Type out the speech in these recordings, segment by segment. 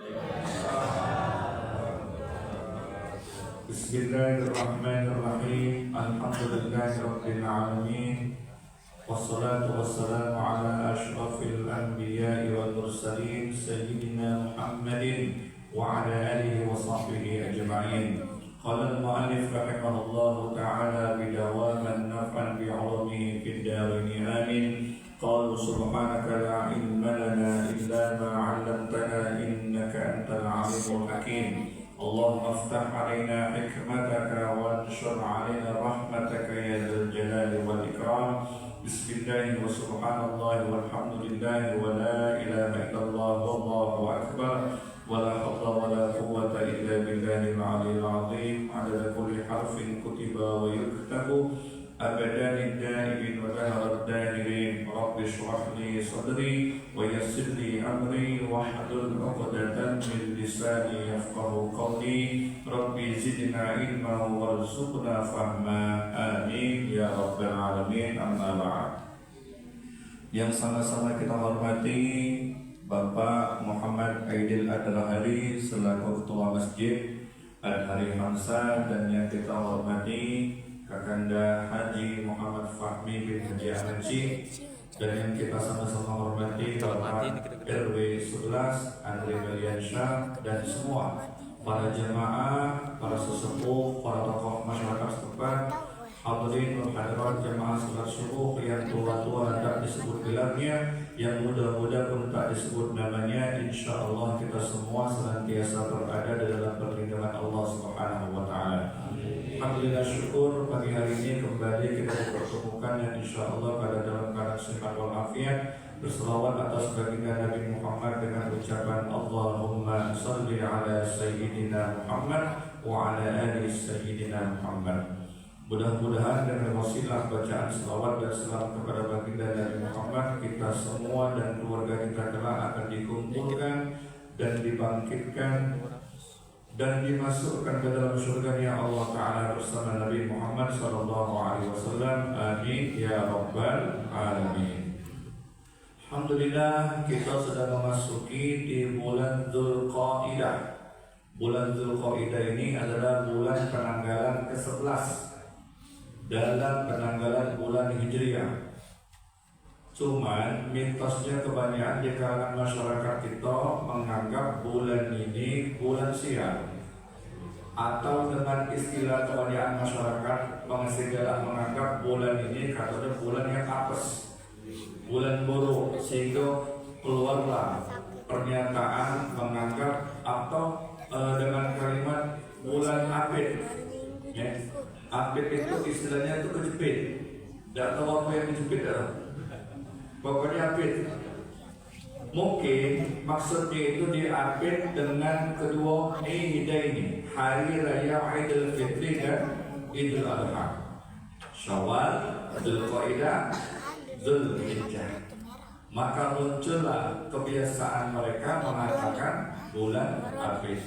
Bismillahirrahmanirrahim. Alhamdulillahirabbil alamin. Wassalatu wassalamu ala asyrafil anbiya'i wal mursalin sayyidina Muhammadin wa ala alihi wa sahbihi ajma'in. Qala al-mu'allif rahimahullahu ta'ala bidawaman naf'an bi'ulumihi fid darain amin. Qalu subhanaka la ilma lana illa ma 'allamtana innaka antal 'alimul hakim. Allahumma aftah 'alaina hikmataka wa anshur 'alaina rahmataka ya dzal jalali wal ikram. Bismillah wa subhanallah walhamdulillah wa la ilaha illallah wallahu akbar wa la hawla wa la quwwata illa billahil 'aliyyil 'azim. 'Adada kulli harfin kutiba wa yuktabu abadan da'imin wa dahar dahirin. Rabbi shrah li sadri wa yassir li amri wahlul 'uqdatan min lisani yafqahu qawli. Rabbi zidna ilma warzuqna fahma. Amin ya rabbal alamin. Amma ba'd. Yang sama-sama kita hormati Bapak Muhammad Aidil Adhari selaku Ketua Masjid Adhari Hamzah, dan yang kita hormati Kakanda Haji Muhammad Fahmi bin Haji Anaji, dan yang kita sama-sama hormati Bapak RW 11 Andri Meliansyah, dan semua para jemaah, para sesepuh, para tokoh masyarakat setempat, hadirin wal hadirat jemaah salat subuh yang tua-tua tak disebut gelarnya, yang muda-muda pun tak disebut namanya. Insyaallah kita semua senantiasa berada dalam perlindungan Allah Subhanahu wa taala. Alhamdulillah, syukur pagi hari ini kembali kita dipertemukan yang insyaallah pada dalam keadaan sehat walafiat, berselawat atas baginda Nabi Muhammad dengan ucapan Allahumma salli ala sayyidina Muhammad wa ala ali sayyidina Muhammad. Mudah-mudahan dengan wasilah bacaan selawat dan salam kepada baginda Nabi Muhammad, kita semua dan keluarga kita kelak akan dikumpulkan dan dibangkitkan dan dimasukkan ke dalam surga-Nya Allah Ta'ala bersama Nabi Muhammad SAW. Amin ya rabbal alamin. Alhamdulillah, kita sudah memasuki di bulan Dzulqa'dah. Bulan Dzulqa'dah ini adalah bulan penanggalan ke-11 dalam penanggalan bulan Hijriah. Cuman mitosnya kebanyakan di kalangan masyarakat kita menganggap bulan ini bulan sial, atau dengan istilah kebanyakan masyarakat menganggap bulan ini katanya bulan yang apes, bulan buruk, sehingga keluarlah pernyataan menganggap atau dengan kalimat bulan apit. Ya, apit itu istilahnya itu kejepit. Tidak tahu apa yang kejepit adalah. Pokoknya apit. Mungkin maksudnya itu diapit dengan kedua ini, hari raya Idul Fitri dan Idul Adha, Syawal, Dzulqa'dah, Dzulhijjah. Maka muncullah kebiasaan mereka mengatakan bulan apit.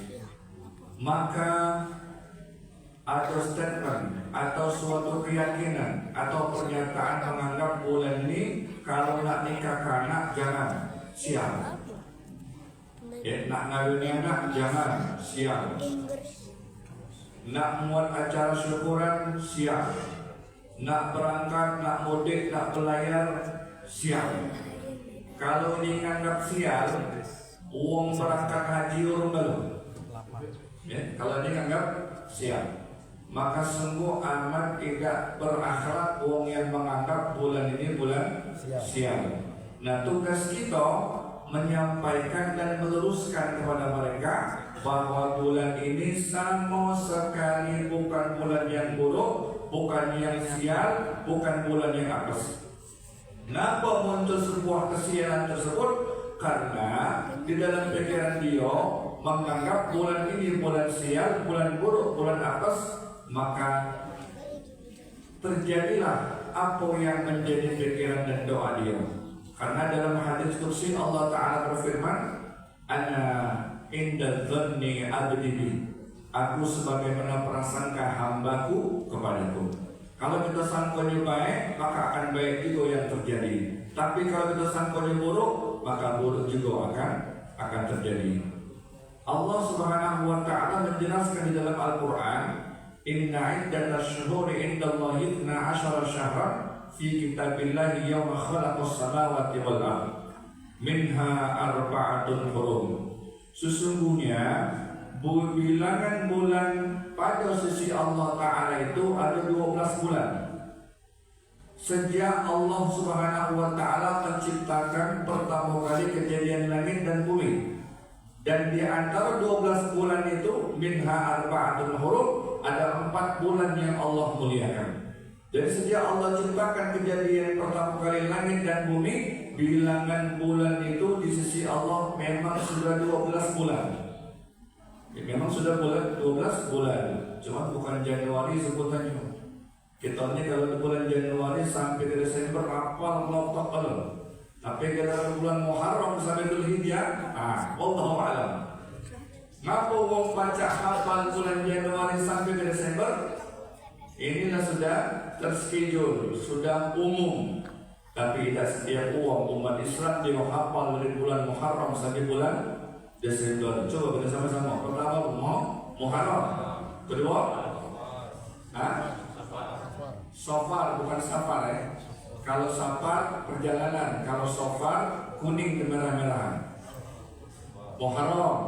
Maka atau statement atau suatu keyakinan atau pernyataan menganggap bulan ini kalau nak nikah anak jangan sial, ya, nak ngawin anak jangan sial, nak muat acara syukuran sial, nak berangkat, nak mudik, nak belayar sial. Kalau ini nganggap sial, uang berangkat haji urung belum, ya, kalau ini nganggap sial, maka sungguh amat tidak berakhlak wong yang menganggap bulan ini bulan sial. Nah, tugas kita menyampaikan dan meluruskan kepada mereka bahwa bulan ini sama sekali bukan bulan yang buruk, bukan yang sial, bukan bulan yang apes. Kenapa muncul sebuah kesialan tersebut? Karena di dalam pikiran dia menganggap bulan ini bulan sial, bulan buruk, bulan apes. Maka terjadilah apa yang menjadi pikiran dan doa dia. Karena dalam hadis qudsi Allah Ta'ala berfirman, Ana inda dhanni abdi bi, aku sebagaimana prasangka hambaku kepadaku. Kalau kita sangkanya baik, maka akan baik juga yang terjadi. Tapi kalau kita sangkanya buruk, maka buruk juga akan terjadi. Allah Subhanahu wa taala menjelaskan di dalam Al-Qur'an, "Inna iddatash syuhuri indallahi 12 syahran fi kitabillahi yawma khalaqas samawati wal ardh minha arba'atun hurum." Sesungguhnya bilangan bulan pada sisi Allah Ta'ala itu ada 12 bulan. Sejak Allah Subhanahu wa Ta'ala menciptakan pertama kali kejadian langit dan bumi, dan di antara 12 bulan itu minha arba'atun hurum, ada 4 bulan yang Allah muliakan. Jadi sejak Allah ciptakan kejadian pertama kali langit dan bumi, bilangan bulan itu di sisi Allah memang sudah 12 bulan. Ya, memang sudah 12 bulan. Cuma bukan Januari sebutannya. Kita ini kalau di bulan Januari sampai ke Desember hafal melotok kalau. Tapi kalau bulan Muharram sampai Dzulhijjah, wallahu a'lam. Ngapa wong baca hafal bulan Januari sampai ke Desember? Inilah sudah terschedule, sudah umum. Tapi tidak setiap umat Islam dia menghafal dari bulan Muharram sampai bulan Desember. Coba kita sama-sama. Pertama Muharram. Kedua Safar, bukan Safar ya. Kalau Safar perjalanan, kalau Safar kuning dan merah-merahan. Muharram,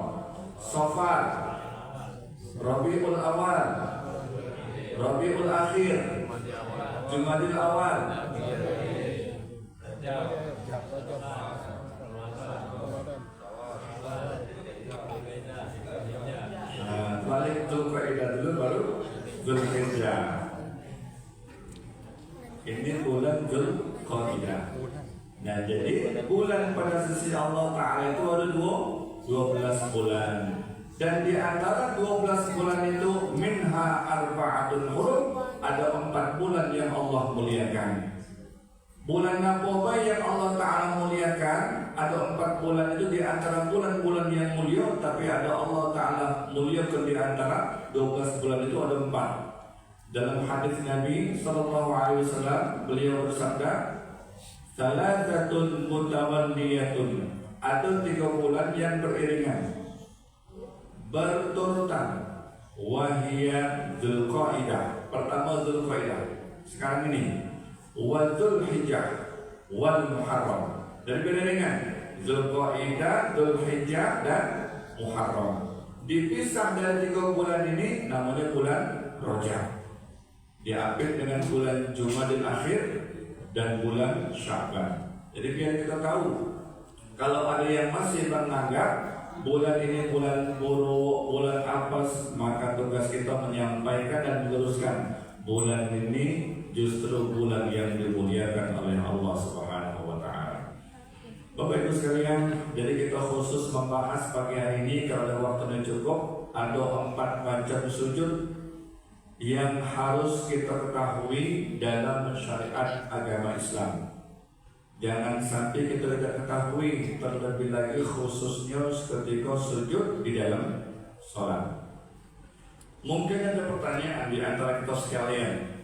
Safar, Rabiul Awal, Rabiul Akhir, Jumadil Awal, balik Dzulqa'dah dulu baru Dzulhijjah. Ini bulan Dzulqa'dah. Nah, jadi bulan pada sisi Allah Ta'ala itu ada 12 bulan. Dan di antara 12 bulan itu minha arba'atun hurum, ada 4 bulan yang Allah muliakan. Bulan apa yang Allah Ta'ala muliakan? Ada 4 bulan itu di antara bulan-bulan yang mulia, tapi ada Allah Ta'ala muliakan di antara 12 bulan itu ada 4. Dalam hadis Nabi SAW beliau bersabda, "Thalathatun mutawalliyatun." Ada 3 bulan yang beriringan berturutan. Wahiyya Dzulqa'dah. Pertama Dzulqa'dah. Sekarang ini wa Dzulhijjah wal Muharram. Dan beriringan Dzulqa'dah, Dzulhijjah dan Muharram. Dipisah dari 3 bulan ini namanya bulan Rajab. Diapit dengan bulan Jumadil Akhir dan bulan Sya'ban. Jadi biar kita tahu, kalau ada yang masih menganggap bulan ini bulan buruk, bulan apes, maka tugas kita menyampaikan dan meluruskan bulan ini justru bulan yang dimuliakan oleh Allah Subhanahu wa Ta'ala. Bapak Ibu sekalian, jadi kita khusus membahas pagi hari ini karena waktunya cukup. Ada 4 macam sujud yang harus kita ketahui dalam syariat agama Islam. Jangan sampai kita tidak ketahui, terlebih lagi khususnya ketika sujud di dalam sholat. Mungkin ada pertanyaan di antara kita sekalian,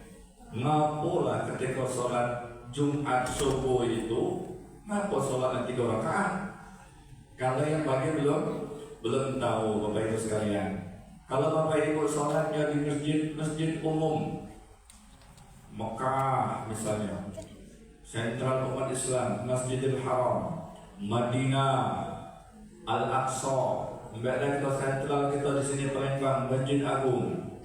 ngapalah ketika sholat Jumat subuh itu, ngapa sholat 3 rakaat? Kalau yang bagi belum tahu Bapak Ibu sekalian. Kalau Bapak Ibu sholatnya di masjid umum Mekah misalnya, Sentral Umat Islam, Masjidil Haram, Madinah, Al-Aqsa, dan kita sentral kita di sini Palembang, Masjid Agung.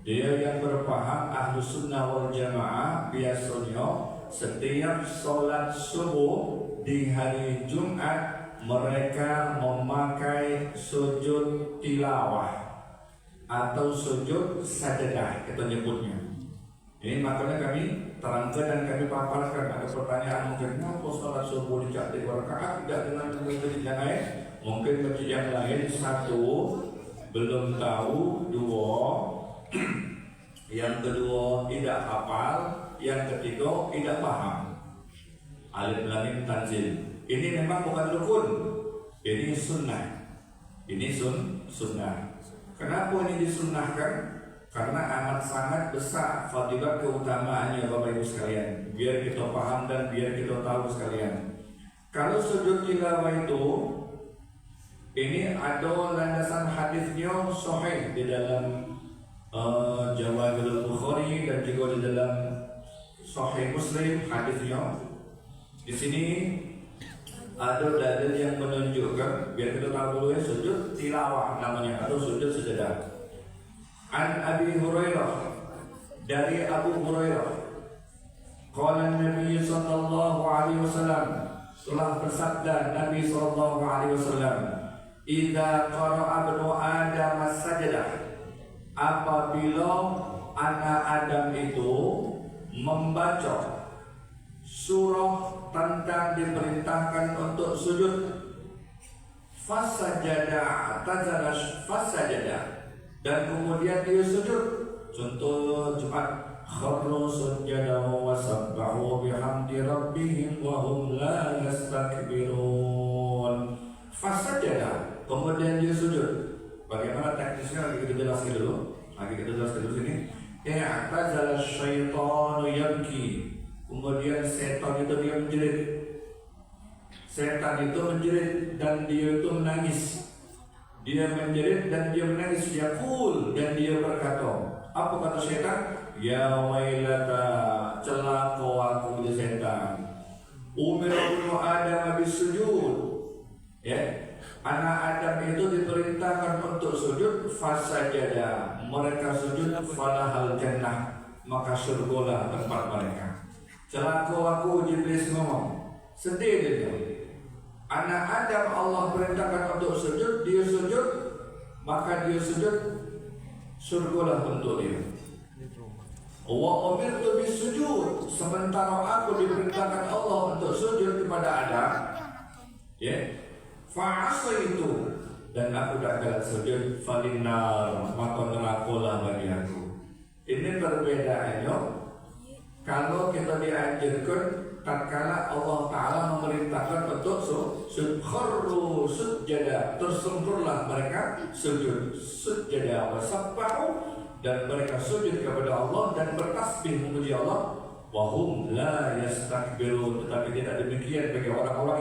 Dia yang berpaham Ahlus Sunnah wal Jamaah biasanya setiap sholat subuh di hari Jumat mereka memakai sujud tilawah atau sujud sajadah kita nyebutnya. Ini makanya kami terangkan dan kami paparkan. Ada pertanyaan mungkin, kenapa sholat subuh dicak 3 rakaat tidak dengan masjid yang lain? Mungkin masjid yang lain 1 belum tahu, 2 yang kedua tidak hafal, yang ketiga tidak paham. Alif lam mim tanzil. Ini memang bukan rukun, ini sunnah. Ini sunnah. Kenapa ini disunnahkan? Karena amat sangat besar fadilah keutamaannya Bapak Ibu sekalian. Biar kita paham dan biar kita tahu sekalian. Kalau sujud tilawah Ini ada landasan hadisnya sahih di dalam Jawahirul Bukhari dan juga di dalam Sahih Muslim hadisnya. Di sini ada dalil yang menunjukkan, biar kita tahu dulu ya, sujud tilawah namanya atau sujud sejadah. An Abi Hurairah, dari Abu Hurairah, qala Nabi sallallahu alaihi wasallam, telah bersabda Nabi sallallahu alaihi wasallam, idza qara'a ibnu Adam as-sajdah, apabila anak Adam itu membaca surah tentang diperintahkan untuk sujud, fasajada dan kemudian dia sujud. Contoh Jumat, kharru sujada wa sabbahu bihamdi rabbihim wa hum la yastakbirun. Fasajada, kemudian dia sujud. Bagaimana teknisnya lagi kita jelaskan dulu. Sini. I'tazala syaitanu yabki. Kemudian setan itu dia menjerit. Setan itu menjerit dan dia itu menangis. Dia menjerit dan dia menangis. Yaqul, dan dia berkata, apa kata setan? Ya wailata, celaka aku setan. Umira ibnu Adam bisujud. Ya. Anak Adam itu diperintahkan untuk sujud, fasajada, mereka sujud, falahal jannah, maka surgalah tempat mereka. Celaka aku, Iblis ngomong, sedih dia. Anak Adam Allah perintahkan untuk sujud, dia sujud, maka dia sujud, surgalah untuk dia. Wa umirtu bisujud, sementara aku diperintahkan Allah untuk sujud kepada Adam, ya. Fa'asa itu, dan aku tak galak sujud, falinar, maka nerakolah bagi aku. Ini perbedaannya. Kalau kita diajarkan tatkala Allah Ta'ala memerintahkan untuk sujud, kharru sujada, tersungkurlah mereka sujud, sujada wa sabbahu, dan mereka sujud kepada Allah dan bertasbih memuji Allah, wahum la yastakbirun, tetapi tidak demikian bagi orang-orang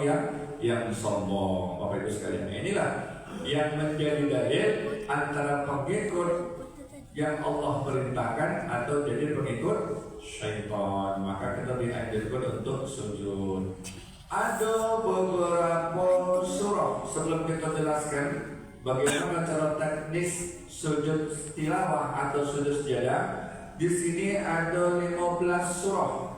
yang sombong. Bapak Ibu sekalian, inilah yang menjadi dalil antara pengikut yang Allah perintahkan atau jadi pengikut syaitan. Maka kita dianjurkan untuk sujud. Ada beberapa surah, sebelum kita jelaskan bagaimana cara teknis sujud tilawah atau sujud sejadah. Di sini ada 15 surah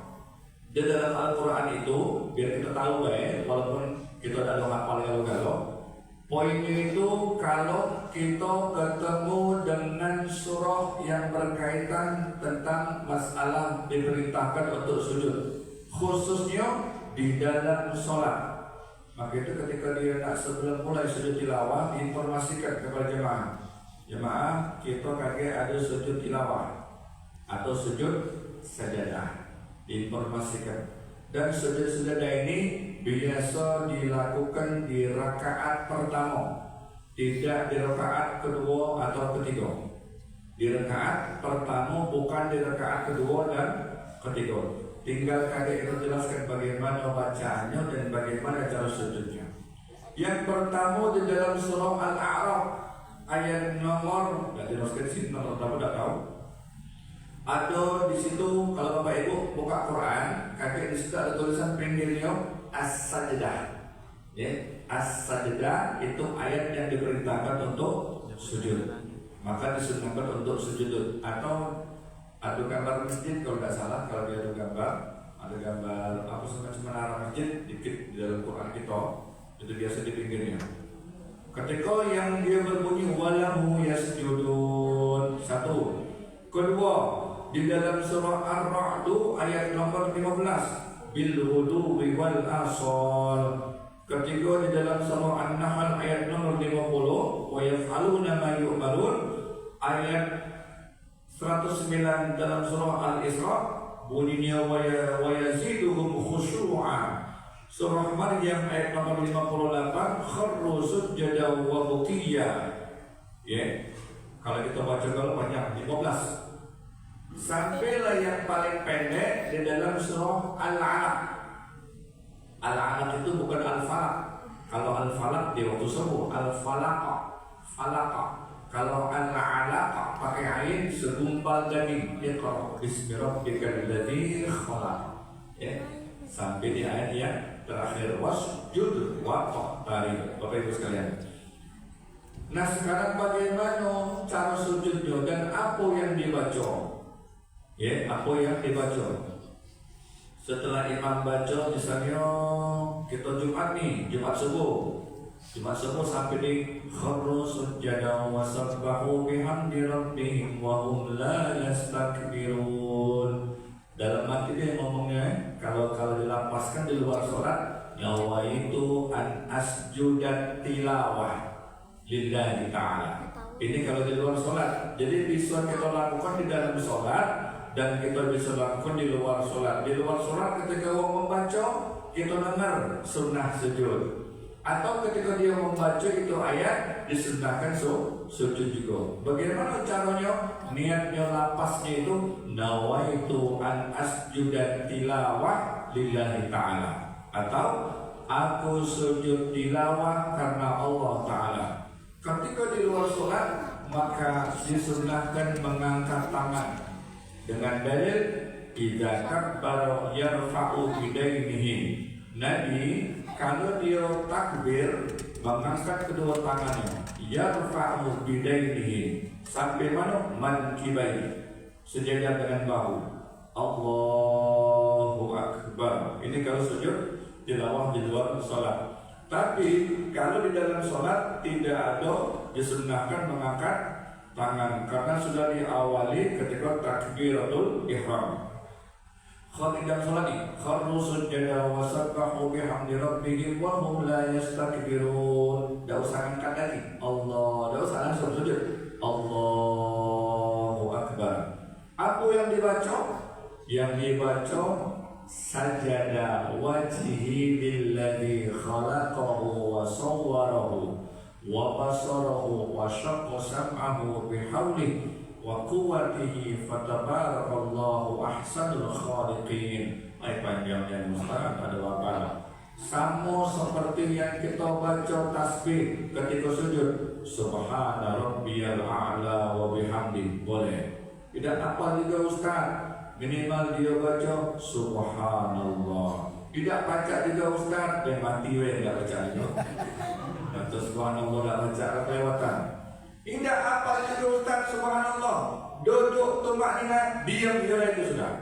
di dalam Al-Quran itu, biar kita tahu walaupun kita ada hafal galau-galau. Poinnya itu kalau kita ketemu dengan surah yang berkaitan tentang masalah diperintahkan untuk sujud, khususnya di dalam sholat, maka itu ketika dia nak sebelum mulai sujud tilawah, informasikan kepada jemaah kita kakek ada sujud tilawah atau sujud sajadah, diinformasikan. Dan sujud sajadah ini biasa dilakukan di rakaat pertama, tidak di rakaat kedua atau ketiga. Di rakaat pertama, bukan di rakaat kedua dan ketiga. Tinggal kakek itu jelaskan bagaimana bacaannya dan bagaimana cara sujudnya. Yang pertama di dalam surah Al-A'raf ayat nomor, tidak jelaskan di sini nomor berapa tidak tahu. Ada di situ, kalau Bapak Ibu buka Quran, kakek di situ ada tulisan pinggirnya as-sajdah. Ya, as-sajdah itu ayat yang diperintahkan untuk sujud. Maka disunahkan untuk sujud. Atau ada gambar masjid kalau tidak salah, kalau dia ada gambar apa semacam menara masjid dikit di dalam Quran kita, itu biasa di pinggirnya. Ketika yang dia berbunyi walahu yasjudun, satu. Kedua, di dalam surah Ar-Ra'd ayat nomor 15, bil ghuduwi wal asal. Ketiga, di dalam surah An-Nahl ayat nomor 50, wa yaf'aluna ma yu'marun, ayat 109 dalam surah Al-Isra, bunyinya wa yaziduhum khusyu'a. Surah Maryam ayat nomor 58, kharru sujada wa bukiya. Ya, kalau kita baca kalau banyak 15. Sampailah yang paling pendek di dalam surah Al-Alaq. Al-Alaq itu bukan Al-Falaq. Kalau al-falaq di waktu subuh, al-falaqa, falaqa. Kalau al-alaqa pakai ain segumpal daging. Iqra bismi rabbikal ladzi khalaq. Ya, sampai di ayat yang terakhir wasjud waqtarib. Bapak Ibu sekalian. Nah, sekarang bagaimana cara sujudnya dan apa yang dibaca? Ya, apa yang dibaca? Setelah imam baca, misalnya kita Jumat nih, Jumat subuh. Jumat subuh sampai di kharru sujada wa sabbahu bihamdi rabbihim wa hum la yastakbirun. Dalam arti dia ngomongnya, kalau dilapaskan di luar sholat, nyawa itu an asjudat tilawah lillahi ta'ala. Ini kalau di luar sholat. Jadi bisa kita lakukan di dalam sholat dan kita bisa lakukan di luar sholat. Di luar sholat ketika orang membaca, kita dengar sunnah sujud. Atau ketika dia membaca itu ayat, disunnahkan sujud juga. Bagaimana caranya? Niatnya lapasnya itu nawaitu an asjudat tilawah lillahi ta'ala. Atau aku sujud tilawah karena Allah Ta'ala. Ketika di luar sholat, maka disunnahkan mengangkat tangan dengan dalil idza kabbara yarfa'u bidainihi. Nabi kalau dia takbir mengangkat kedua tangannya, yarfa'u bidainihi sampai mana? Mankibai, sejajar dengan bahu. Allahu akbar. Ini kalau sujud tilawah di luar salat. Tapi kalau di dalam salat tidak ada disunnahkan mengangkat tangan karena sudah diawali ketika takbiratul ihram. Khotib dalam salat ini kharru sujada wa sabbahu bihamdi rabbihim wa hum la yastakbirun. Tidak usah angkat lagi Allah, tidak usah langsung sujud. Allahu akbar. Apa yang dibaca? Yang dibaca sajada wajhi lilladzi khalaqahu wa sawwarahu wa basarahu wa syaqqa sam'ahu bihawlihi wa quwwatihi fatabarakallahu ahsanul khaliqin. Panjangnya Ustaz ada apa? Sama seperti yang kita baca tasbih ketika sujud, subhana rabbiyal a'la wa bihamdi. Boleh. Tidak apa juga Ustaz, minimal dia baca subhanallah. Tidak baca juga Ustaz, dan mati tidak baca juga. Atau subhanallah tidak baca kelewatan. Tidak apa juga Ustaz subhanallah. Duduk tumak nina, diam itu sudah.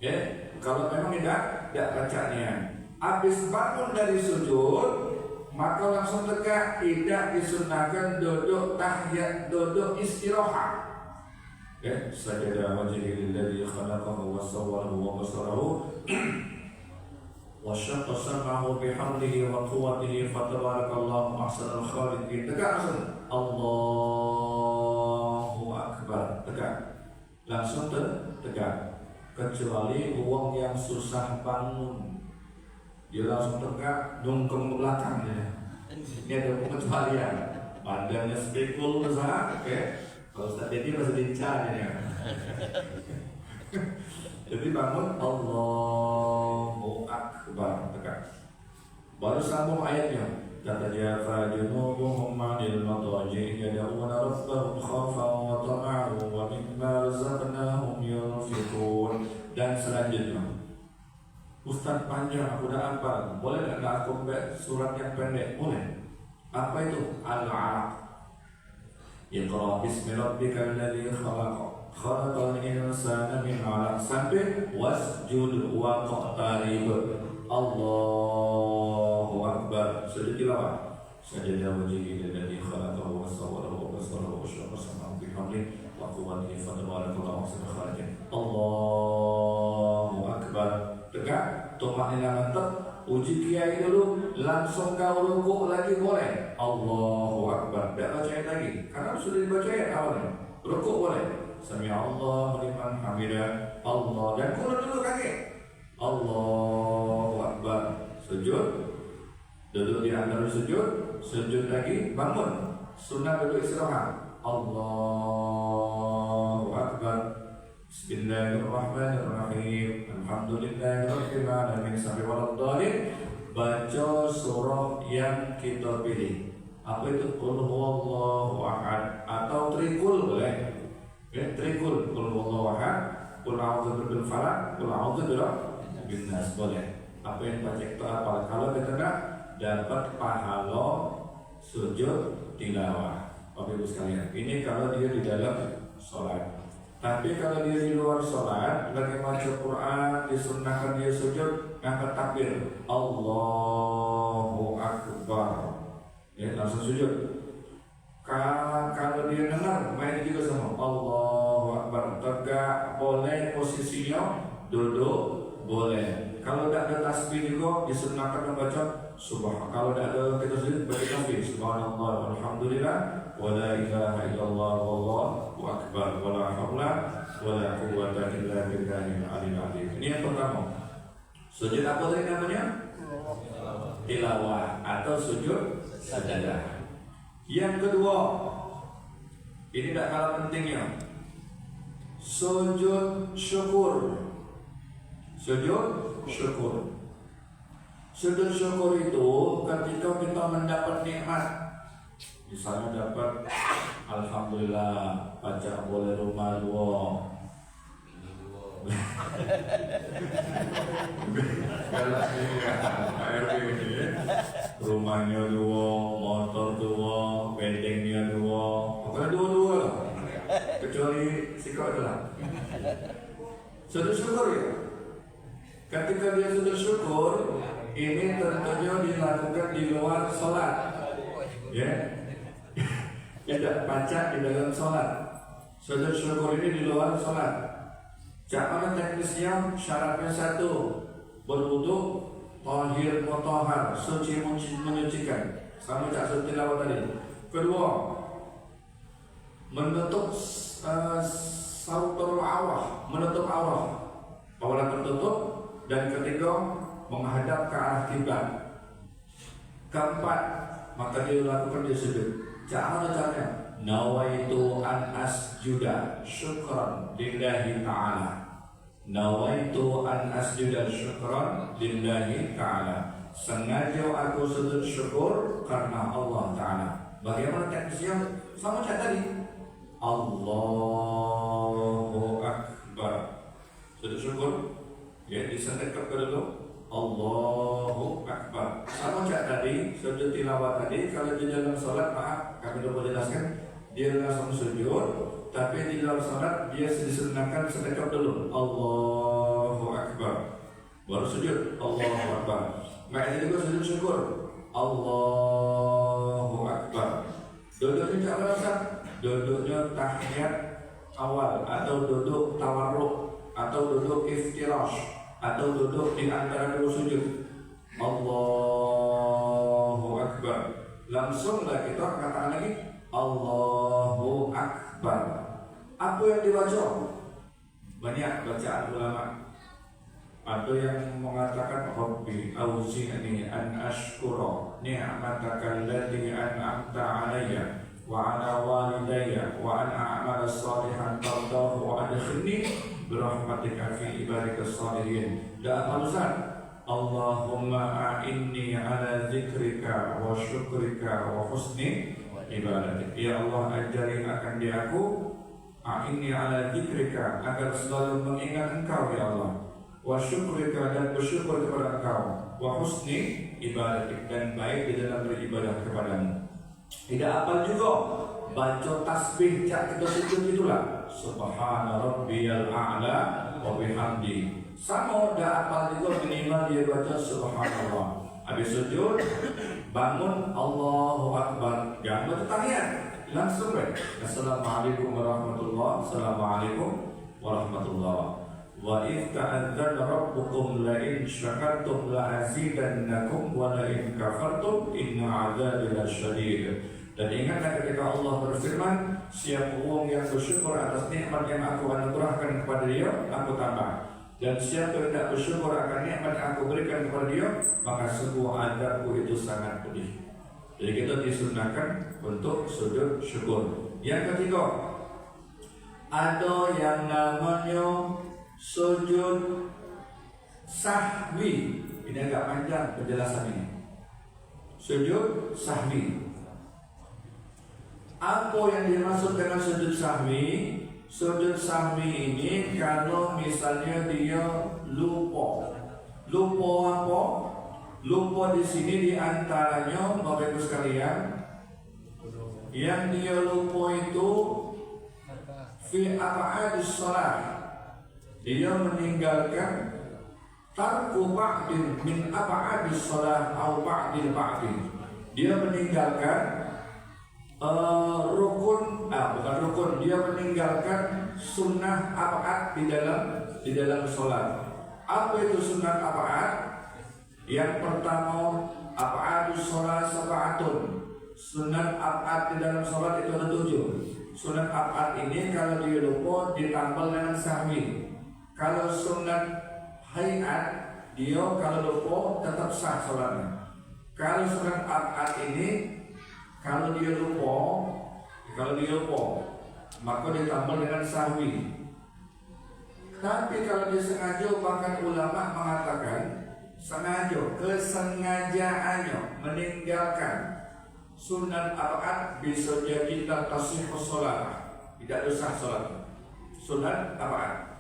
Ya, kalau memang tidak baca niat. Habis bangun dari sujud, maka langsung tegak. Tidak disunahkan duduk tahiyat, duduk istirahat. Ya, sajada wajhihi alladhi khalaqahu wa sawwarahu wa basarahu wa syaqqa sam'ahu bihamdihi wa quwwatihi fatabarakallahu ahsanul khaliqin. Tegak langsung Allahu akbar. Tegak. Langsung tegak. Kecuali uang yang susah bangun, dia langsung tegak, dongkong ke belakang dia. Ini ada pengecualian. Badannya spikul besar, oke. Kalau Ustaz Dedi masih lincah ya. Jadi bangun Allahu akbar, tegak. Baru sambung ayatnya. Tatajafa junubuhum 'anil madaji' yad'una rabbahum khawfan wa tama'an wa mimma razaqnahum yunfiqun. Dan selanjutnya, Ustaz panjang aku udah apa? Boleh enggak aku baca surat yang pendek? Boleh. Apa itu? Al-'alaq. Iqra bismi rabbikal ladzi khalaq. Khalaqal insana min 'alaq sampai wasjud waqtarib. Allahu akbar. Sujud tilawah. Sajada wajhihi alladzi khalaqahu wa sawwarahu wa basarahu wa syaqqa sam'ahu bihamdihi wa quwwatihi fatabarakallahu ahsanul khaliqin. Allahu akbar. Tegak, tumaknina mantap. Uji kiai dulu, langsung kau rukuk lagi boleh. Allahu akbar. Tidak baca ayat lagi, karena sudah dibaca ayat awalnya. Rukuk boleh. Sami'allahu liman hamidah. Allah. Dan kurun dulu kaki. Allahu akbar. Sujud. Duduk di antara sujud. Sujud lagi, bangun. Sunnah duduk istirahat. Allahu akbar. Bismillahirrahmanirrahim. Alhamdulillahirabbil alamin. Sampai waladhdallin. baca surah yang kita pilih. Apa itu? Qul huwallahu ahad atau trikul boleh. Trikul, qul huwallahu ahad, qul a'udzu birabbil falaq, qul a'udzu birabbin nas boleh. Apa yang baca itu apa? Kalau kita dapat pahala sujud tilawah. Bapak Ibu sekalian, ini kalau dia di dalam sholat. Tapi kalau dia di luar sholat, lagi baca Quran, disunnahkan dia sujud, ngangkat takbir, Allahu Akbar, ya langsung sujud. Kalau dia dengar, main juga sama Allahu Akbar. Tegak boleh, posisinya duduk boleh. Kalau tidak ada tasbih juga disunnahkan membaca Subhan. Kalau tidak ada kita sujud baca tasbih Subhanallah walhamdulillah wala ilaha illallah wallahu akbar wala haula wala quwwata illa billahil aliyil azim. Ini yang pertama. Sujud apa tadi namanya? Tilawah atau sujud sajadah. Yang kedua, ini tidak kalah pentingnya, sujud syukur. Sujud syukur. Sujud syukur itu ketika kita mendapat nikmat. Misalnya dapat alhamdulillah baca boleh rumah dua. Rumahnya dua, motor dua, bedengnya dua, pokoknya dua-dua lah. Kecuali sikap adalah sujud syukur ya. Ketika dia sujud syukur, ini tentunya dilakukan di luar sholat, ya. Tidak baca di dalam sholat. Sujud syukur ini di luar sholat. Cara teknisnya syaratnya satu, berwudu, tahir mutahhar, suci menyucikan. Sama cak suci tilawah tadi. Kedua, menutup sautul awrah, menutup aurah, aurat tertutup. Dan ketiga, menghadap ke arah kiblat. Keempat, maka dia lakukan di sujud. Caranya, nawaitu an asjuda syukran lillahi ta'ala. Nawaitu an asjuda syukran lillahi ta'ala. Sengaja aku sujud syukur karena Allah Ta'ala. Bagaimana teknisnya? Sama cak tadi. Allahu Akbar. Sujud syukur. Ya, disendekat dulu. Allahu Akbar. Sama cak tadi, sujud tilawah tadi. Kalau di dalam sholat, maaf, kami lupa jelaskan, dia langsung sujud. Tapi di dalam sholat dia disunahkan sendekat dulu. Allahu Akbar. Baru sujud. Allahu Akbar. Makanya juga sujud syukur. Allahu Akbar. Duduknya cak merasa. Duduknya tahiyat awal atau duduk tawarruk atau duduk iftirash atau duduk di antara dua sujud. Allahu Akbar. Langsunglah kita katakan lagi Allahu Akbar. Apa yang dibaca? Banyak bacaan ulama. Ada yang mengatakan Rabbi auzi'ni an ashkura ni'mataka allati an'amta 'alayya wa 'ala walidayya wa an a'mala shalihan tardahu wa adkhilni birahmatika fi ibadikas shalihin. Dan alasan Allahumma a'inni ala zikrika wa syukrika wa husni ibadatik. Ya Allah, ajari akan dia aku a'inni ala zikrika, agar selalu mengingat engkau ya Allah, wa syukrika, dan bersyukur kepada engkau, wa husni ibadatik, dan baik di dalam beribadah kepadamu. Tidak apal juga baca tasbih cak kita sujud itulah subhana rabbiyal a'la wa bihamdi. Sama dah apal juga minimal dia baca subhanallah. Habis sujud bangun Allahu Akbar, jangan baca tahiyat, langsung baik assalamualaikum warahmatullahi, assalamualaikum warahmatullahi. Wa idh ta'adzana rabbukum la in syakartum la azidannakum wa la in kafartum inna 'adzabi lasyadid. Dan ingatlah ketika Allah berfirman, siapa orang yang bersyukur atas nikmat yang aku anugerahkan kepada dia, aku tambah. Dan siapa yang tidak bersyukur akan nikmat yang aku berikan kepada dia, maka sungguh azabku itu sangat pedih. Jadi kita disunahkan untuk sujud syukur. Yang ketiga, ada yang namanya sujud sahwi. Ini agak panjang penjelasan ini. Sujud sahwi. Apa yang dimaksud dengan sujud sahwi? Sujud sahwi ini kalau misalnya dia lupa. Lupa apa? Lupa di sini diantaranya Bapak Ibu sekalian, yang dia lupa itu fi aq'adis shalah. Dia meninggalkan tarku ba'din min aq'adis shalah atau ba'dil ba'din. Dia meninggalkan bukan rukun, dia meninggalkan sunnah aq'ad di dalam sholat. Apa itu sunnah aq'ad? Yang pertama, aq'adus sholat sab'atun. Sunnah aq'ad di dalam sholat itu ada 7. Sunnah aq'ad ini kalau dia lupa ditambal dengan sahwi. Kalau sunnah hayat, dia kalau lupa tetap sah sholatnya. Kalau sunnah aq'ad ini kalau dia lupa, maka ditambah dengan sahwi. Tapi kalau dia sengaja, bahkan ulama mengatakan sengaja, kesengajaannya meninggalkan sunat aq'ad bisa jadi tak tasihus sholat, tidak sah sholat. Sunat aq'ad.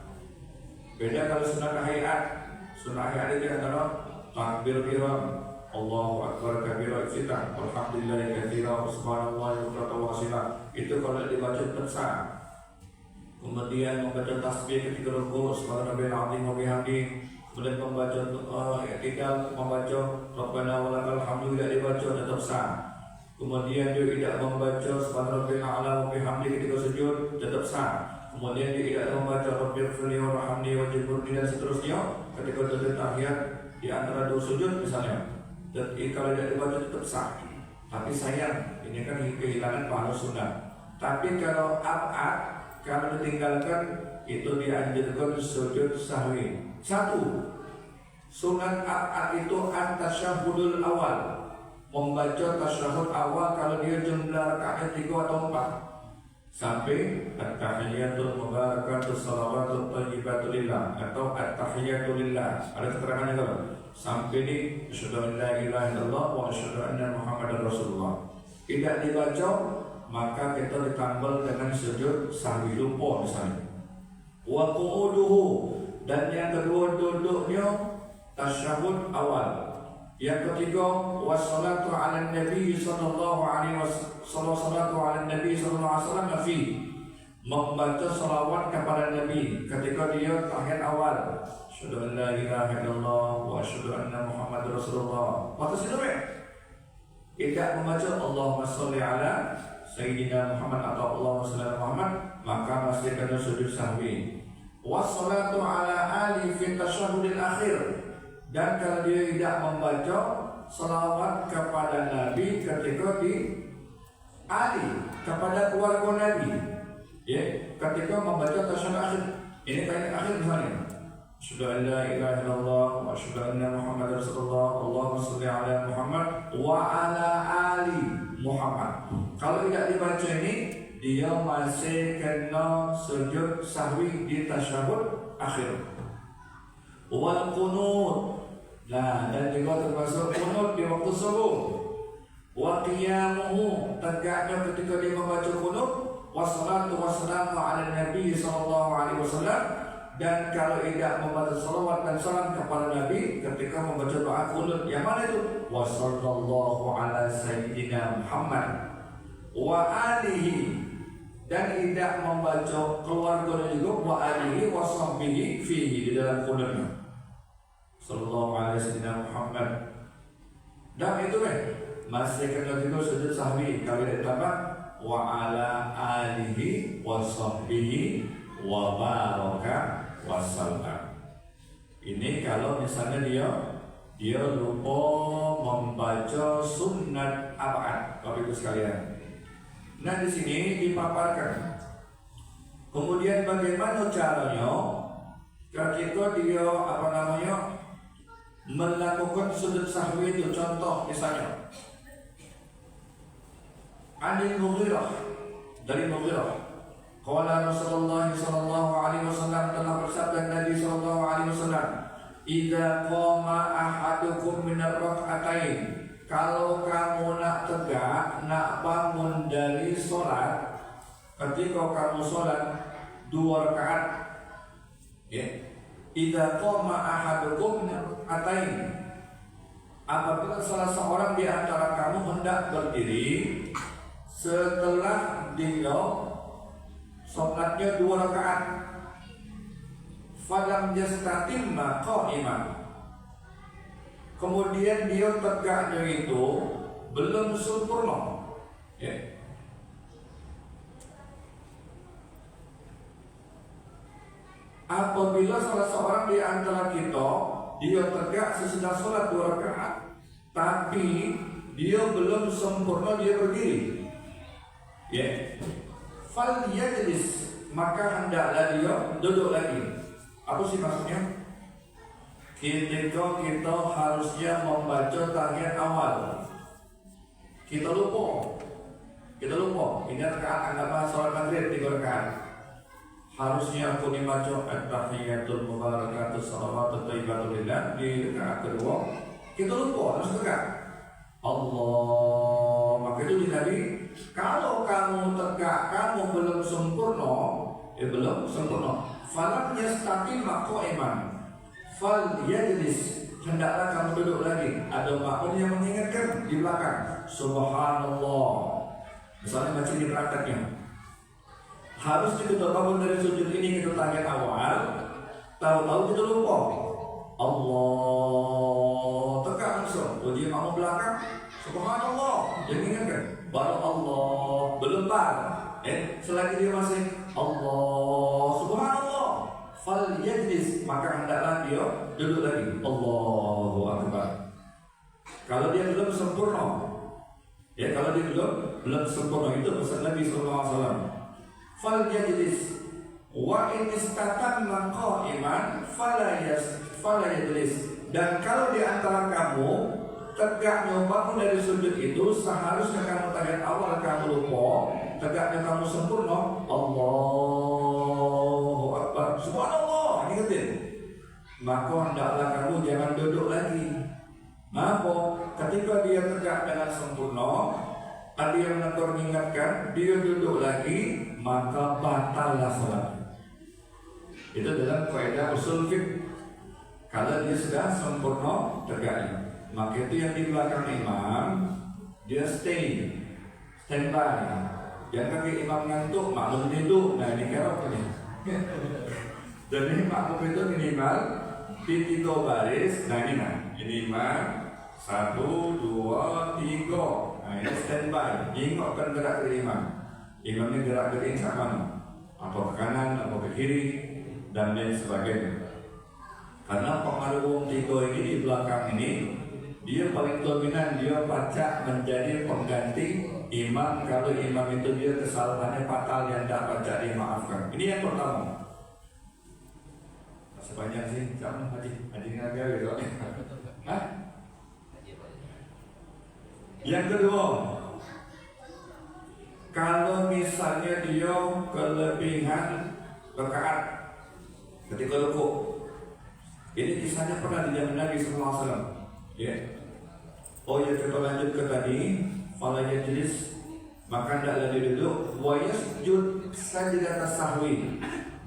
Beda kalau sunat hayat. Sunat hayat itu adalah takbir ihram, Allahu Akbar kabira iftitah, alhamdulillahi katsira, subhanallahi bukratan wa asila. Itu kalau dibaca tersah. Kemudian membaca tasbih ketika rukuk, subhanallahil azim wa bihamdi. Kemudian membaca i'tidal, membaca rabbana walakal hamdu tidak dibaca tetap sah. Kemudian dia tidak membaca subhanallahil a'la wa bihamdi ketika sujud tetap sah. Kemudian dia tidak membaca rabbighfirli warhamni wajburni dan seterusnya ketika duduk tahiyat di antara dua sujud misalnya. Dan kalau tidak dibaca tetap sah. Tapi sayang, ini kan kehilangan pahala sunnah. Tapi kalau aq'ad, kalau ditinggalkan itu dianjurkan sujud sahwi. 1. Sunat aq'ad itu at-tasyahhudul awal. Membaca tasyahud awal kalau dia jumlah rakaat 3 atau 4. Sampai at-tahiyatul mubarakatus shalawatul thayyibatul lillah atau at-tahiyatu lillah. Ada keterangannya kalau sampai di asyhadu an la ilaha illallah wa asyhadu anna muhammadar rasulullah. Tidak dibaca, maka kita ditambal dengan sujud sahwi lupa misalnya. Wa qu'uduhu, dan yang kedua duduknya tasyahud awal. Yang ketiga wassalatu ala nabi sallallahu alaihi wasallam fi, membaca salawat kepada Nabi ketika dia tahiyat awal. Asyhadu an la ilaha illallah wa asyhadu anna muhammadar rasulullah. Waktu situ tidak membaca Allahumma sholli ala sayyidina Muhammad atau Allahumma sholli ala Muhammad, maka masih kena sujud sahwi. Wassalatu ala ali fi tasyahhudil akhir, dan kalau dia tidak membaca salawat kepada Nabi ketika di ali, kepada keluarga Nabi, ya, ketika membaca tasyahud akhir. Ini kalimat akhir misalnya, asyhadu an la ilaha illallah wa asyhadu anna muhammadar rasulullah, Allahumma sholli ala Muhammad wa ala ali Muhammad. Kalau tidak dibaca ini, dia masih kena sujud sahwi di tasyahud akhir. Wal qunut, nah, dan juga termasuk qunut di waktu subuh. Wa qiyamuhu, tegaknya ketika dia membaca qunut. Wassalatu wassalamu ala nabi sallallahu alaihi wasallam, dan kalau tidak membaca salawat dan salam kepada Nabi ketika membaca doa qunut, yang mana itu? Wa sallallahu ala sayyidina Muhammad wa alihi, dan tidak membaca keluarga juga wa alihi wa sahbihi fihi di dalam qunutnya. Sallallahu alaihi wasallam Muhammad. Dan itu masih kena juga sujud sahwi kalau ditambah wa ala alihi wa sahbihi wa baraka wa sallam. Ini kalau misalnya dia lupa membaca sunnat aq'ad, Bapak Ibu sekalian. Nah, di sini dipaparkan. Kemudian bagaimana caranya ketika dia melakukan sujud sahwi itu? Contoh misalnya Anil Mughirah, dari Mughirah, qala Rasulullah sallallahu alaihi wasallam, telah bersabda Nabi sallallahu alaihi wasallam, Idza qama ahadukum minar rak'atain, kalau kamu nak tegak, nak bangun dari sholat, ketika kamu sholat 2 rakaat, ya. Idza qama ahadukum minar rak'atain, apabila salah seorang di antara kamu hendak berdiri setelah dia sholatnya 2 rakaat, falam yastatimma qa'iman, kemudian dia tegaknya itu belum sempurna, ya. Apabila salah seorang di antara kita dia tegak sesudah sholat 2 rakaat, tapi dia belum sempurna dia berdiri, ya, fal yajlis, maka hendaklah dia duduk lagi. Apa sih maksudnya? Ketika kita harusnya membaca tahiyat awal, kita lupa. Ini rakaat anggaplah sholat maghrib 3 rakaat. Harusnya aku dibaca at-tahiyatul mubarakatuh salawatut thayyibatul lillah di rakaat kedua. Kita lupa, harus tegak. Allah, maka itu Nabi, kalau kamu tegak, kamu belum sempurna, belum sempurna. Falam yastatimma qa'iman, fal yajlis, hendaklah kamu duduk lagi. Ada makmum yang mengingatkan di belakang, subhanallah. Misalnya macam di prakteknya, harus kita bangun dari sujud ini, kita tahiyat awal, tahu-tahu kita lupa. Allah, tegak langsung. Dia makmum belakang, subhanallah, dia mengingatkan, baru Allah, belum bar. Selagi dia masih Allah, subhanallah, fal yajlis, maka hendaklah dia duduk lagi. Allahu akbar. Kalau dia belum sempurna, ya, kalau dia belum sempurna, itu pesan Nabi sallallahu alaihi wasallam. Fal yajlis wa in istatamma qa'iman fala yajlis. Dan kalau di antara kamu tegaknya bangun dari sujud itu, seharusnya kamu tahiyat awal kamu lupa, tegaknya kamu sempurna, Allahu akbar, subhanallah, ingetin, maka hendaklah kamu jangan duduk lagi. Maka ketika dia tegak dengan sempurna, ada yang menegur mengingatkan, dia duduk lagi, maka batallah salat. Itu dalam kaidah usul fiqh. Kalau dia sudah sempurna tegaknya, maka itu yang di belakang imam, dia standby. Jangan kaki imam ngantuk, makmum duduk. Nah, ini kerok ini. Jadi makmum itu minimal di 3 baris. Nah, ini imam 1, 2, 3. Nah, ini standby. Ingatkan gerak ke imam. Imamnya gerak ke mana? Atau ke kanan, atau ke kiri, dan lain sebagainya. Karena pengaruh 3 ini di belakang ini, dia paling dominan, dia baca menjadi pengganti imam. Kalau imam itu dia kesalahannya fatal yang tidak baca, dia maafkan. Ini yang pertama. Sepanjang sih, jangan haji ngajar gitu. Hah? Yang kedua, kalau misalnya dia kelebihan rakaat ketika rukuk, ini kisahnya pernah di zaman Nabi SAW. Ya. Oh ya, kita lanjut ke tadi. Fala yajlis, maka hendaklah dia duduk. Wa yasjud sajdah sahwi,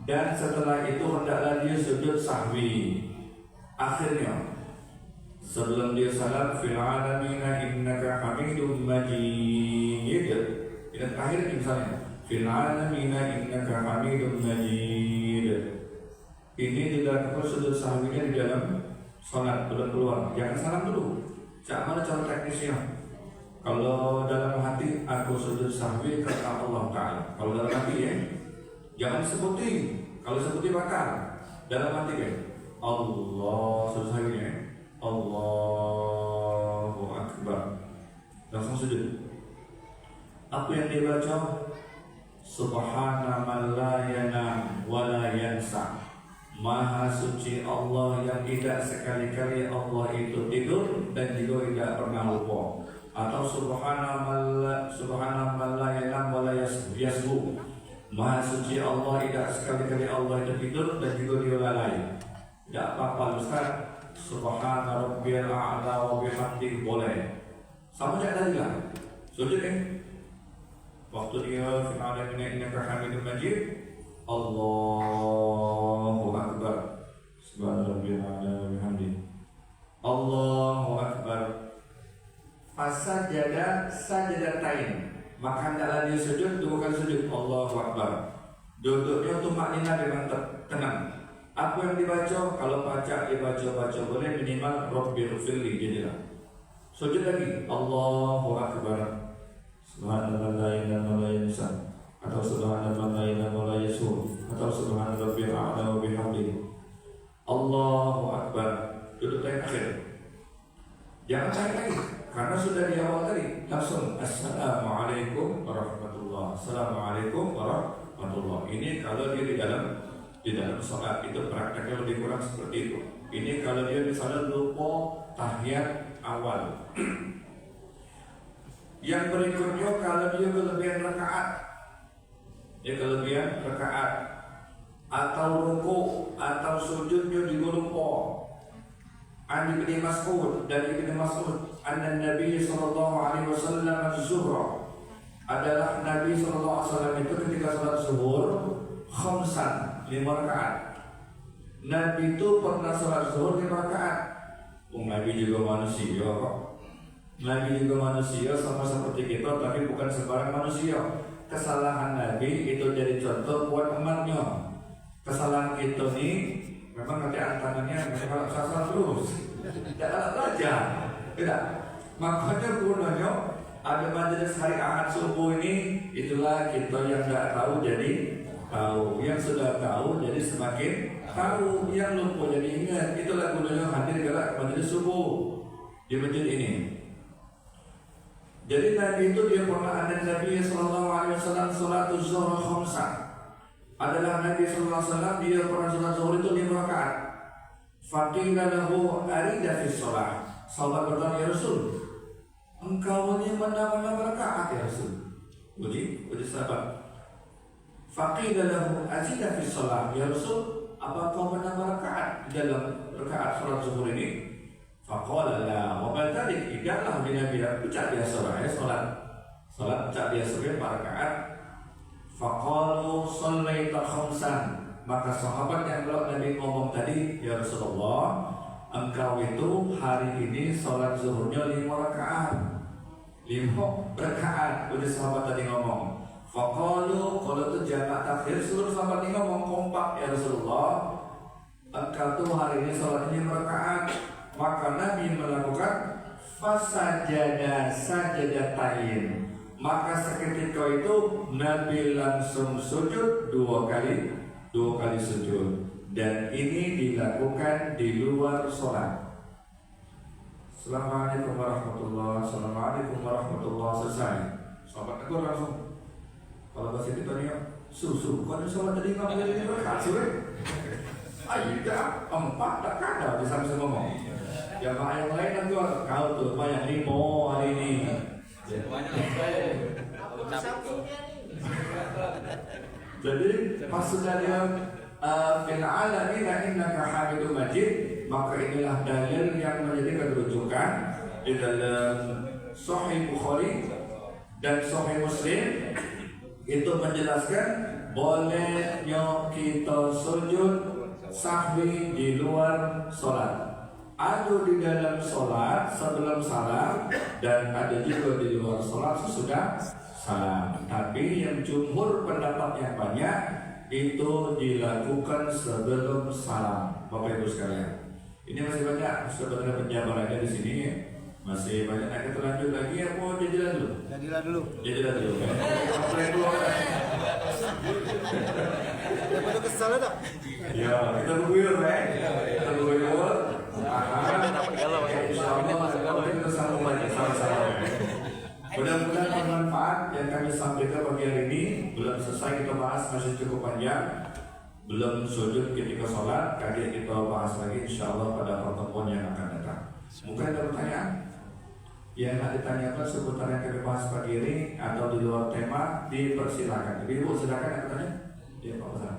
dan setelah itu hendaklah dia sujud sahwi. Akhirnya, sebelum dia salam, fil alamina innaka hamidum majid. Ini terakhir misalnya, fil alamina innaka hamidum majid. Ini dilakukan sujud sahwinya di dalam sholat, belum keluar. Jangan salam dulu. Cak mana cara teknisnya? Kalau dalam hati aku sujud sahwi karena Allah Ta'ala. Kalau dalam hati ya, jangan sebutin. Kalau sebutin bakal. Dalam hati ya, Allah, sujud sahwi ya, Allahu Akbar, langsung sujud. Apa yang dibaca? Subhana man la yanam wa la yansa. Maha suci Allah yang tidak sekali-kali Allah itu tidur dan juga tidak pernah lupa. Atau subhana man la yanam wa la yasbu. Maha suci Allah tidak sekali-kali Allah itu tidur dan juga dia lalai. Tidak apa-apa Ustaz, Subhana rabbiyal a'la wa bihamdihi boleh. Sama kayak tadi lah. Sujud waktu dia final innaka hamidum majid, Allahu akbar. Subhana rabbiyal a'la wa bihamdihi. Allahu akbar. Fasajada sajadatain. Maka hendaklah dia sujud dua kali sujud. Allahu akbar. Duduknya tumaknina dengan tenang. Apa yang dibaca? Kalau baca dibaca boleh minimal Rabbighfirli jadilah. Sujud lagi. Allahu akbar. Subhanallah la ilaha illa huwa atau subhanallah la ilaha illa huwa atau subhana rabbiyal a'la wa bihamdihi. Allahu akbar. Duduk lain akhir. Jangan cari lagi karena sudah di awal tadi langsung assalamualaikum warahmatullah. Assalamualaikum warahmatullah. Ini kalau dia di dalam sholat itu prakteknya lebih kurang seperti itu. Ini kalau dia misalnya lupa tahiyat awal. Yang berikutnya kalau dia kelebihan rakaat, atau ruku atau sujudnya di lupa. An Ibnu Mas'ud dari Ibnu Mas'ud, anna Nabi sallallahu alaihi wasallam az-zuhra, adalah Nabi sallallahu alaihi wasallam itu ketika salat zuhur khamsan 5 rakaat. Nabi itu pernah salat zuhur 5 rakaat. Nabi juga manusia kok. Nabi juga manusia sama seperti kita, tapi bukan sembarang manusia. Kesalahan Nabi itu jadi contoh buat umatnya. Kesalahan kita nih memang nanti tangannya kalau sasar terus, tidak ada belajar, tidak. Makanya gunanya ada majelis hari Ahad subuh ini, itulah kita yang tidak tahu jadi tahu, yang sudah tahu jadi semakin tahu, yang lupa jadi ingat. Itulah gunanya hadir ke majelis subuh di masjid ini. Jadi Nabi itu dia pernah ada Nabi sallallahu alaihi wasallam salatul zuhur khamsah. Adalah Nabi sallallahu alaihi wasallam dia pernah salat zuhur itu 5 rakaat. Faqila lahu arida fi shalah. Sahabat bertanya, ya Rasul, engkau ini mana rakaat ya Rasul? Uji sahabat. Faqila lahu azida fi shalah. Ya Rasul, apa kau menambah rakaat di dalam rakaat salat zuhur ini? Faqala la wa bal talik. Tidaklah Nabi ucap biasa salat ucap biasa 4 rakaat. Faqalu shallaita khamsan. Maka sahabat yang kalau Nabi ngomong tadi, ya Rasulullah, engkau itu hari ini salat zuhurnya 5 rakaat. 5 rakaat. Udah sahabat tadi ngomong. Faqalu, kalau itu jamak takhir, seluruh sahabat ini ngomong kompak, ya Rasulullah, engkau tuh hari ini salat 5 rakaat. Maka Nabi melakukan fasajada sajadatain. Maka seketika itu Nabi langsung sujud 2 kali sujud. Dan ini dilakukan di luar sholat. Assalamualaikum warahmatullahi. Selesai. Sahabat tegur langsung. Kalau bahasa itu tanya susu, kan sholat tadi nggak boleh ini berkasih. Ayo dah 4 tak ada bisa ngomong. Jamaah yang lain kan kau tuh banyak 5 hari ini. Jadi pas sudah dia fil alamin innaka hamidum majid, maka inilah dalil yang menjadi rujukan di dalam Sahih Bukhari dan Sahih Muslim. Itu menjelaskan bolehnya kita sujud sahwi di luar sholat. Ada di dalam sholat sebelum salam, dan ada juga di luar sholat sesudah salam. Tapi yang jumhur pendapat yang banyak itu dilakukan sebelum salam. Bapak Ibu sekalian, ini masih banyak sebenarnya penjabarannya di sini. Masih banyak. Nah, kita lanjut lagi ya, mau jadilah dulu. Jadilah dulu. Sampai dulu. Kita kesal tak? Ya, kita berguyur, Kita berguyur. Mudah-mudahan bermanfaat yang kami sampaikan pagi hari ini. Belum selesai kita bahas, masih cukup panjang. Belum sujud ketika sholat, kaget kita bahas lagi insyaallah pada pertemuan yang akan datang. Mungkin ada pertanyaan yang nak ditanyakan seputar yang kami bahas pagi ini atau di luar tema, dipersilakan. Ibu silakan yang bertanya. Ya Pak Ustaz.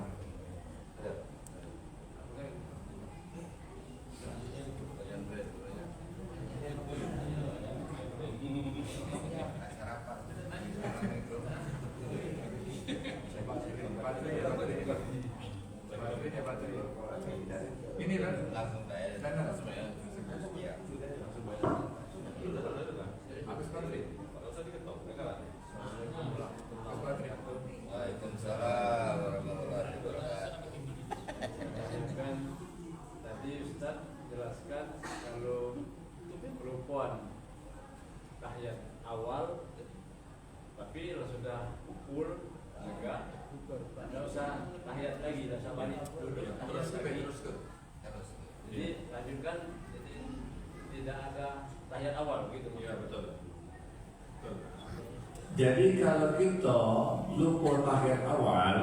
rukuk agak tidak usah tahiyat lagi, tidak usah balik duduk tahiyat lagi. Jadi lanjutkan, jadi tidak ada tahiyat awal gitu. Iya betul. Jadi kalau kita lupa tahiyat awal,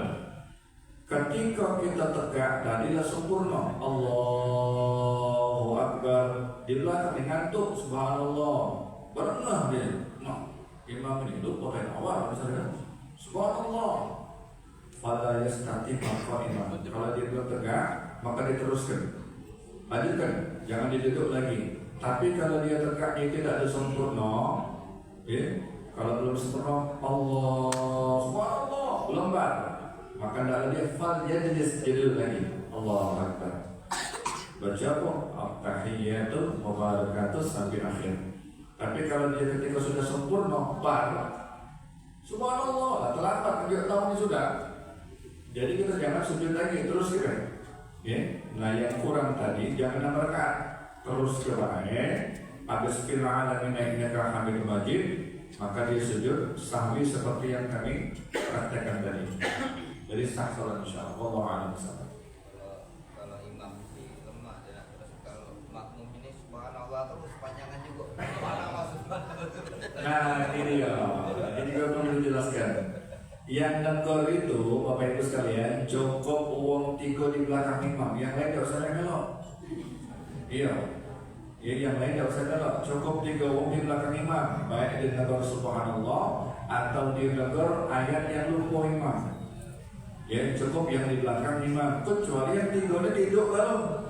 ketika kita tegak tadilah sempurna Allahu Akbar, di belakang ngantuk subhanallah, pernah dia imam ini lupa tahiyat awal misalnya subhanallah, fala yastati qa'iman. Kalau dia belum tegak maka diteruskan, lanjutkan, jangan diduduk lagi. Tapi kalau dia tegak dia tidak ada sempurna, kalau belum sempurna Allah subhanallah lembar, maka tidak dia fal yajlis jadul lagi Allahu Akbar, baca at-tahiyyatu mubarakatuh sampai akhir. Tapi kalau dia ketika sudah sempurna bar subhanallah, terlambat dia tahu ini sudah. Jadi kita jangan sujud lagi, terus kita nah yang kurang tadi jangan 6 rakaat, terus ke bawah habis fil alamin innaka hamidum majid, maka dia sujud sahwi seperti yang kami praktekkan tadi. Jadi sah salat insyaallah. Wallahu a'lam bishawab. Kalau imam sih lemah ya, terus kalau makmum ini subhanallah terus panjangan juga. Nah ini ya, ini juga perlu dijelaskan. Yang negor itu Bapak Ibu sekalian cukup uang 3 di belakang imam, yang lain tidak usah melok. Iya, yang lain tidak usah melok. Cukup 3 uang di belakang imam, baik di negor subhanallah atau di negor ayat yang lupa imam. Ya cukup yang di belakang imam, kecuali yang 3 tidur galau.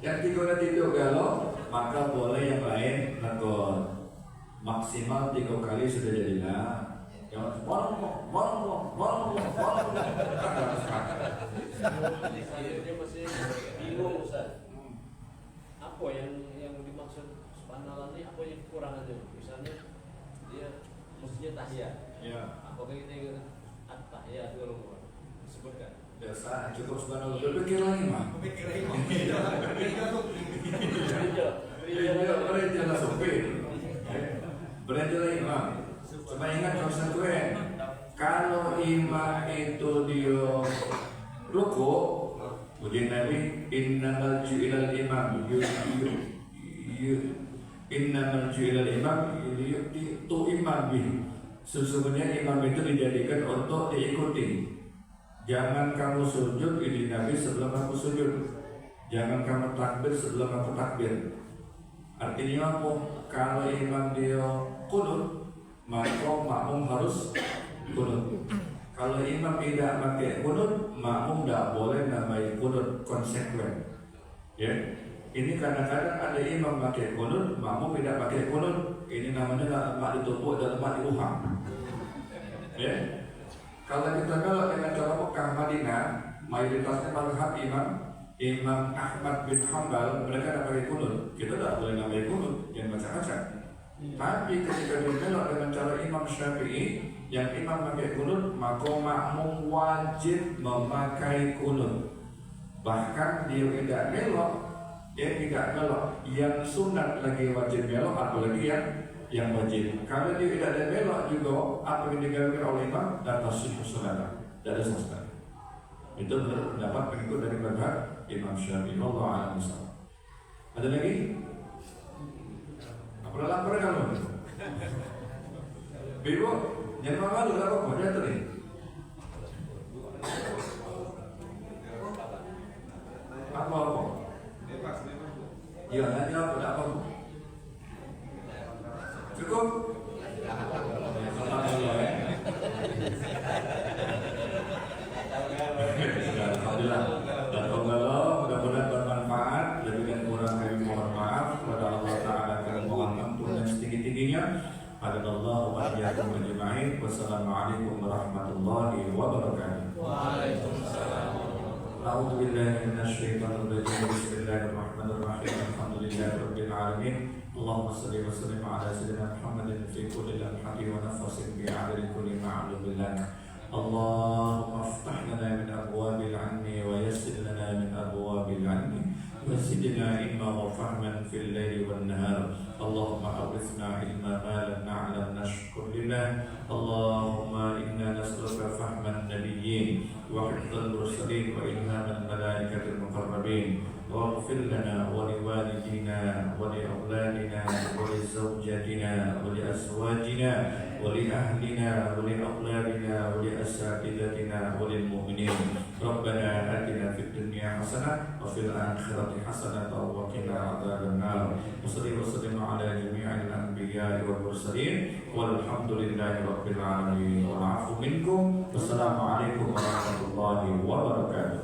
Yang 3 tidur galau, maka boleh yang lain negor. Maksimal 3 kali sudah jadilah. Jangan Dia masih bingung Ustaz. Apa yang dimaksud subhanallah ini, apa yang kurang aja? Misalnya dia mestinya tahiyat. Ya. Apakah ini at-tahiyat kalau disebutkan? Biasa cukup subhanallah. Berpikir lagi mah. Berhenti lah sopir. Berhenti lagi mah. Coba ingat konsep gue. Kalau imam itu dia rukuk, ujian Nabi innamal ju'ilal imam innamal ju'ilal imam itu imam bih. Sesungguhnya imam itu dijadikan untuk diikuti. Jangan kamu sujud ini Nabi sebelum aku sujud. Jangan kamu takbir sebelum aku takbir. Artinya apa? Kalau imam dia qunut, maka makmum harus qunut. Kalau imam tidak pakai qunut, makmum tidak boleh namai qunut, konsekuen. Ya, ini kadang-kadang ada imam pakai qunut, makmum tidak pakai qunut. Ini namanya mak ditumpuk dan mak diuham. Ya, kalau kita kalau dengan cara Mekah Madinah, mayoritasnya mazhab Imam Ahmad bin Hanbal, mereka tidak pakai qunut. Kita tidak boleh namai qunut, yang macam-macam. Tapi ketika dibelok dengan cara Imam Syafi'i yang imam pakai qunut, maka makmum wajib memakai qunut. Bahkan dia tidak belok, yang sunat lagi wajib belok, apalagi yang wajib. Kalau dia tidak ada belok juga, apa yang digagalkan oleh imam dan tasbih sunat, tidak ada sunat. Itu menurut pendapat pengikut dari mazhab Imam Syafi'i. Wallahu a'lam bishawab. Ada lagi? Udah lapar kamu? Bibu, jangan malu lah kok, dia tadi. Apa? Ya, nanti apa? Apa? Cukup? Alhamdulillah. Dan kalau mudah-mudahan bermanfaat. Lebih dan kurang kami mohon maaf kepada Allah Ta'ala dan mohon ampun yang setinggi-tingginya. Hadallahu wa iyyakum ajma'in. Wassalamualaikum warahmatullahi wabarakatuh. Waalaikumsalam. A'udzu billahi minasyaitonir rajim. Bismillahirrahmanirrahim. Alhamdulillahi rabbil alamin. Allahumma shalli wa sallim ala sayyidina Muhammadin fi kulli lamhatin wa nafasin bi 'adadi kulli ma'lum billah. Allahumma iftah lana min abwabil 'ilmi wa yassir lana min abwabil 'ilmi wa zidna ilma wa fahman fil laili wan nahar. Allahumma awrithna ilma ma lam na'lam nashkur lillah. Allahumma وحفظ المرسلين وإلهام الملائكة المقربين واغفر لنا ولوالدينا ولأولادنا ولزوجاتنا ولأزواجنا ولأهلنا ولأولادنا ولأساتذتنا وللمؤمنين ربنا آتنا في الدنيا حسنة وفي الآخرة حسنة وقنا عذاب النار وصلي وسلم على جميع الأنبياء والمرسلين والحمد لله رب العالمين والعفو منكم والسلام عليكم ورحمة الله وبركاته.